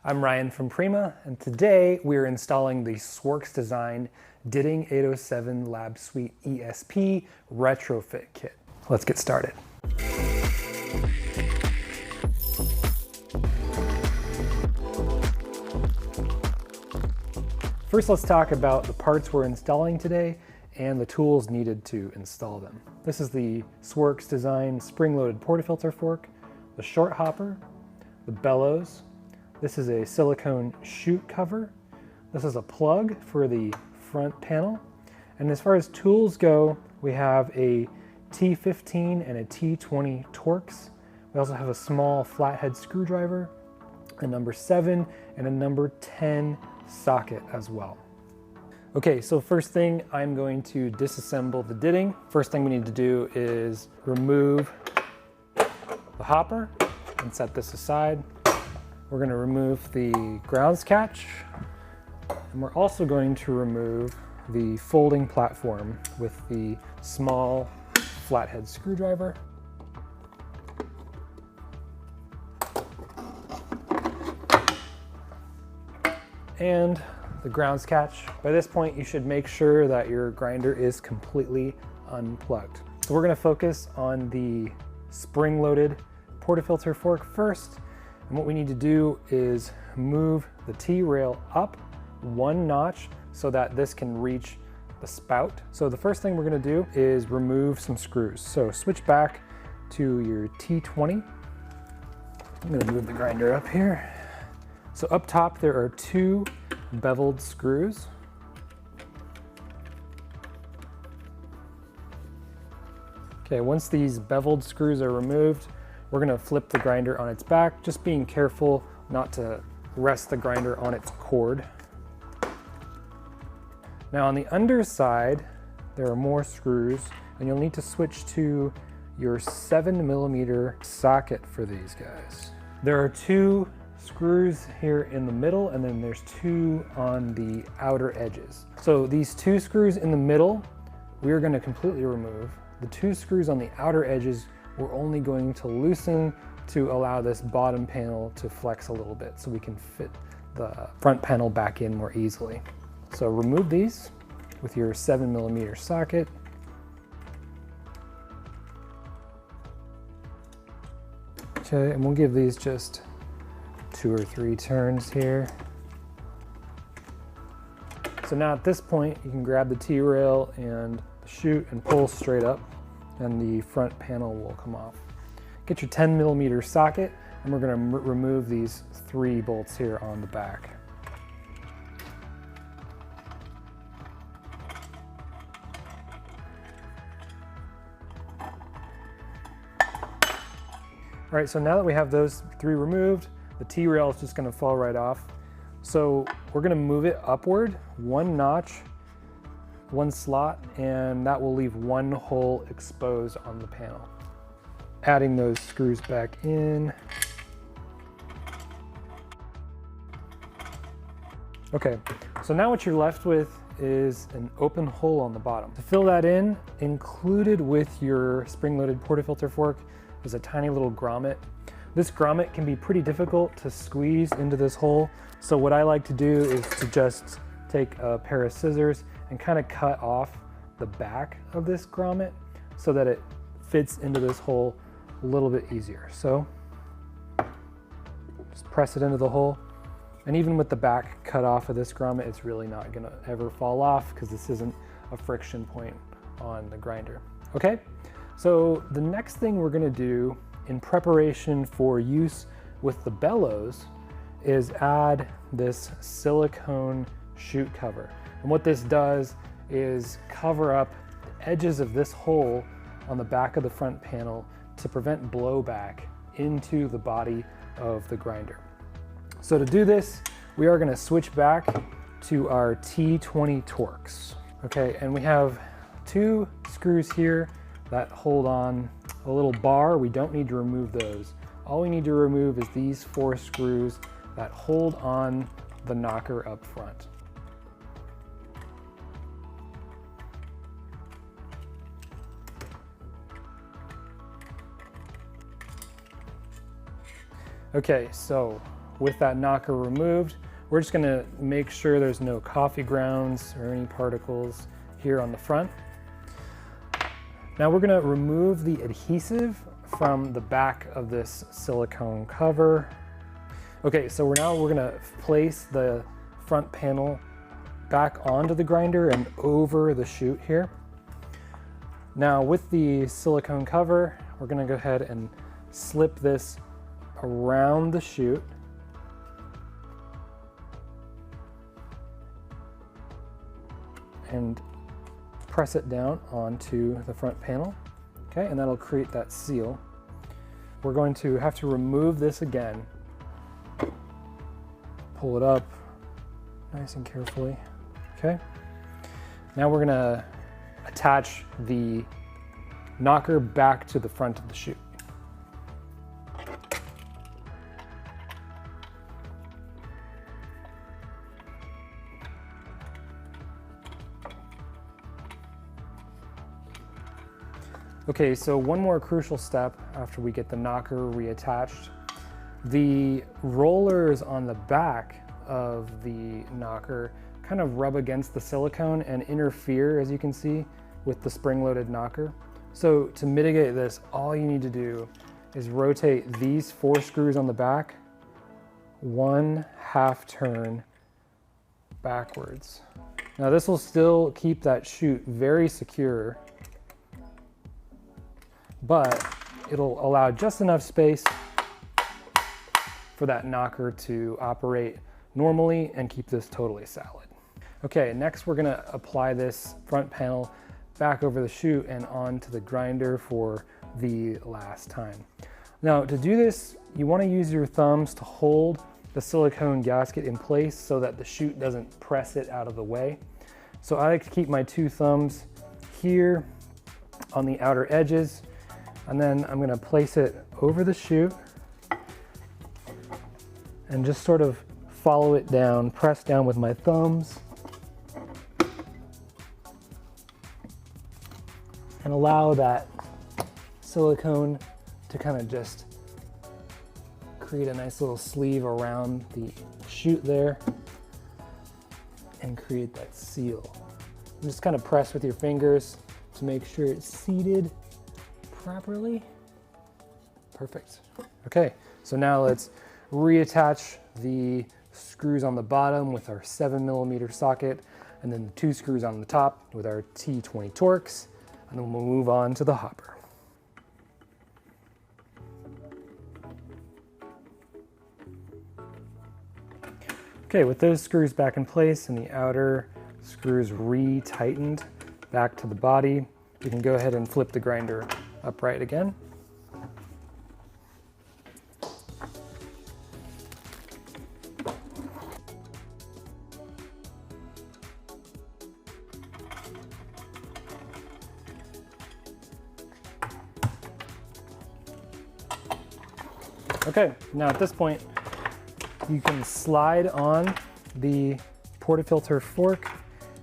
I'm Ryan from Prima, and today we're installing the SWORKSDESIGN Ditting 807 Lab Sweet ESP Retrofit Kit. Let's get started. First, let's talk about the parts we're installing today and the tools needed to install them. This is the SWORKSDESIGN spring-loaded portafilter fork, the short hopper, the bellows. This is a silicone chute cover. This is a plug for the front panel. And as far as tools go, we have a T15 and a T20 Torx. We also have a small flathead screwdriver, a number 7 and a number 10 socket as well. Okay, so first thing, I'm going to disassemble the ditting. First thing we need to do is remove the hopper and set this aside. We're going to remove the grounds catch, and we're also going to remove the folding platform with the small flathead screwdriver. And the grounds catch. By this point, you should make sure that your grinder is completely unplugged. So we're going to focus on the spring-loaded portafilter fork first. And what we need to do is move the T-rail up one notch so that this can reach the spout. So the first thing we're going to do is remove some screws. So switch back to your T20. I'm going to move the grinder up here. So up top there are 2 beveled screws. Okay, once these beveled screws are removed, we're going to flip the grinder on its back, just being careful not to rest the grinder on its cord. Now on the underside, there are more screws, and you'll need to switch to your 7mm socket for these guys. There are 2 screws here in the middle, and then there's 2 on the outer edges. So these 2 screws in the middle, we're going to completely remove. The 2 screws on the outer edges, we're only going to loosen to allow this bottom panel to flex a little bit so we can fit the front panel back in more easily. So remove these with your 7mm socket. Okay, and we'll give these just 2 or 3 turns here. So now at this point, you can grab the T-rail and the chute and pull straight up, and the front panel will come off. Get your 10mm socket, and we're going to remove these 3 bolts here on the back. All right, so now that we have those 3 removed, the T-rail is just going to fall right off. So we're going to move it upward 1 notch, 1 slot, and that will leave 1 hole exposed on the panel. Adding those screws back in. Okay, so now what you're left with is an open hole on the bottom. To fill that in, included with your spring-loaded portafilter fork is a tiny little grommet. This grommet can be pretty difficult to squeeze into this hole, so what I like to do is to just take a pair of scissors and kind of cut off the back of this grommet so that it fits into this hole a little bit easier. So just press it into the hole, and even with the back cut off of this grommet, it's really not gonna ever fall off because this isn't a friction point on the grinder. Okay, so the next thing we're gonna do in preparation for use with the bellows is add this silicone chute cover. And what this does is cover up the edges of this hole on the back of the front panel to prevent blowback into the body of the grinder. So to do this, we are going to switch back to our T20 Torx. Okay, and we have 2 screws here that hold on a little bar. We don't need to remove those. All we need to remove is these 4 screws that hold on the knocker up front. Okay, so with that knocker removed, we're just gonna make sure there's no coffee grounds or any particles here on the front. Now we're gonna remove the adhesive from the back of this silicone cover. Okay, so we're gonna place the front panel back onto the grinder and over the chute here. Now with the silicone cover, we're gonna go ahead and slip this around the chute. And press it down onto the front panel. Okay, and that'll create that seal. We're going to have to remove this again. Pull it up nice and carefully. Okay. Now we're gonna attach the knocker back to the front of the chute. Okay, so one more crucial step after we get the knocker reattached. The rollers on the back of the knocker kind of rub against the silicone and interfere, as you can see, with the spring-loaded knocker. So to mitigate this, all you need to do is rotate these 4 screws on the back 1/2 turn backwards. Now this will still keep that chute very secure, but it'll allow just enough space for that knocker to operate normally and keep this totally solid. Okay, next we're gonna apply this front panel back over the chute and onto the grinder for the last time. Now to do this, you wanna use your thumbs to hold the silicone gasket in place so that the chute doesn't press it out of the way. So I like to keep my 2 thumbs here on the outer edges, and then I'm gonna place it over the chute and just sort of follow it down, press down with my thumbs, and allow that silicone to kind of just create a nice little sleeve around the chute there and create that seal. And just kind of press with your fingers to make sure it's seated properly. Perfect. Okay, so now let's reattach the screws on the bottom with our 7mm socket, and then the 2 screws on the top with our T20 Torx, and then we'll move on to the hopper. Okay, with those screws back in place and the outer screws re-tightened back to the body, we can go ahead and flip the grinder upright again. Okay, now at this point, you can slide on the portafilter fork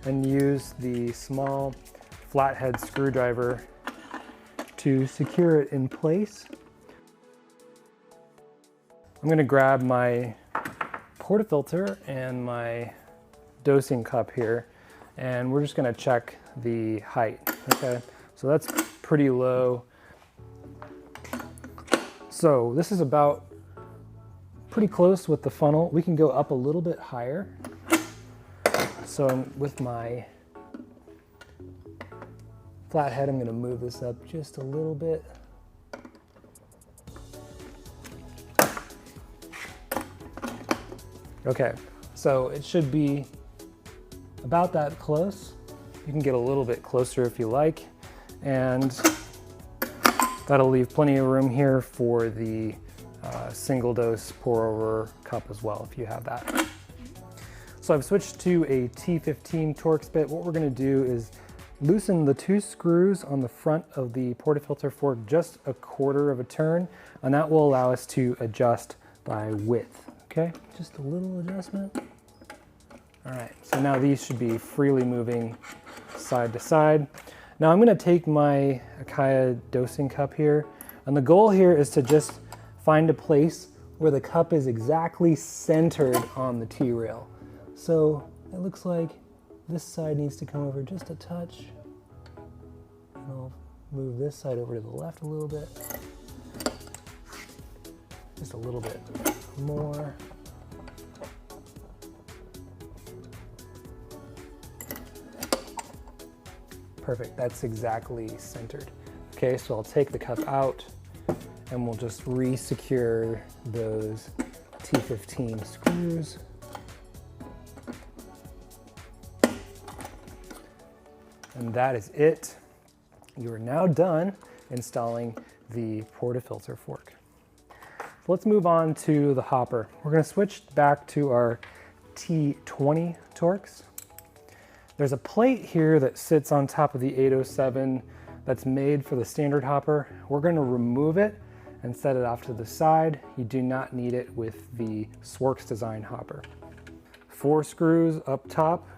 and use the small flathead screwdriver to secure it in place. I'm gonna grab my portafilter and my dosing cup here, and we're just gonna check the height, okay? So that's pretty low. So this is about pretty close with the funnel. We can go up a little bit higher. So with my flathead, I'm gonna move this up just a little bit. Okay, so it should be about that close. You can get a little bit closer if you like, and that'll leave plenty of room here for the single dose pour over cup as well, if you have that. So I've switched to a T15 Torx bit. What we're gonna do is loosen the 2 screws on the front of the portafilter fork just a 1/4 of a turn, and that will allow us to adjust by width, okay? Just a little adjustment. All right, so now these should be freely moving side to side. Now I'm gonna take my Acaia dosing cup here, and the goal here is to just find a place where the cup is exactly centered on the T-rail. So it looks like this side needs to come over just a touch. And I'll move this side over to the left a little bit. Just a little bit more. Perfect, that's exactly centered. Okay, so I'll take the cup out and we'll just re-secure those T15 screws. And that is it. You are now done installing the portafilter fork. So let's move on to the hopper. We're going to switch back to our T20 Torx. There's a plate here that sits on top of the 807 that's made for the standard hopper. We're going to remove it and set it off to the side. You do not need it with the SWORKSDESIGN hopper. 4 screws up top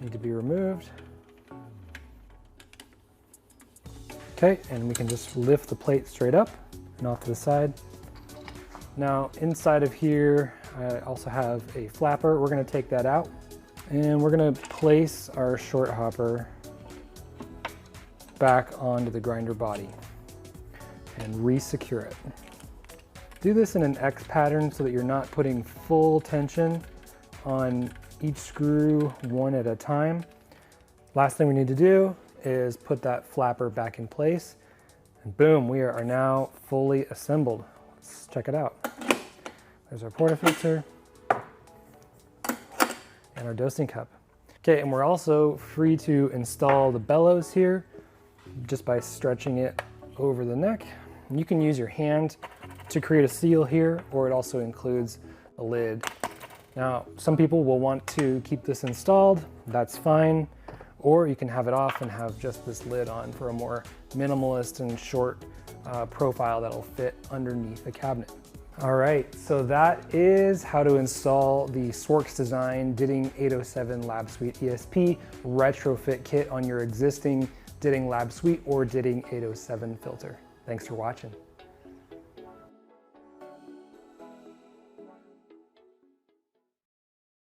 need to be removed. Okay, and we can just lift the plate straight up and off to the side. Now inside of here, I also have a flapper. We're going to take that out. And we're going to place our short hopper back onto the grinder body and re-secure it. Do this in an X pattern so that you're not putting full tension on each screw one at a time. Last thing we need to do is put that flapper back in place, and boom, we are now fully assembled. Let's check it out. There's our portafilter and our dosing cup. Okay, and we're also free to install the bellows here just by stretching it over the neck. You can use your hand to create a seal here, or it also includes a lid. Now, some people will want to keep this installed, that's fine, or you can have it off and have just this lid on for a more minimalist and short profile that'll fit underneath the cabinet. All right, so that is how to install the SWORKSDESIGN Ditting 807 Lab Sweet ESP retrofit kit on your existing Ditting Lab Sweet or Ditting 807 filter. Thanks for watching.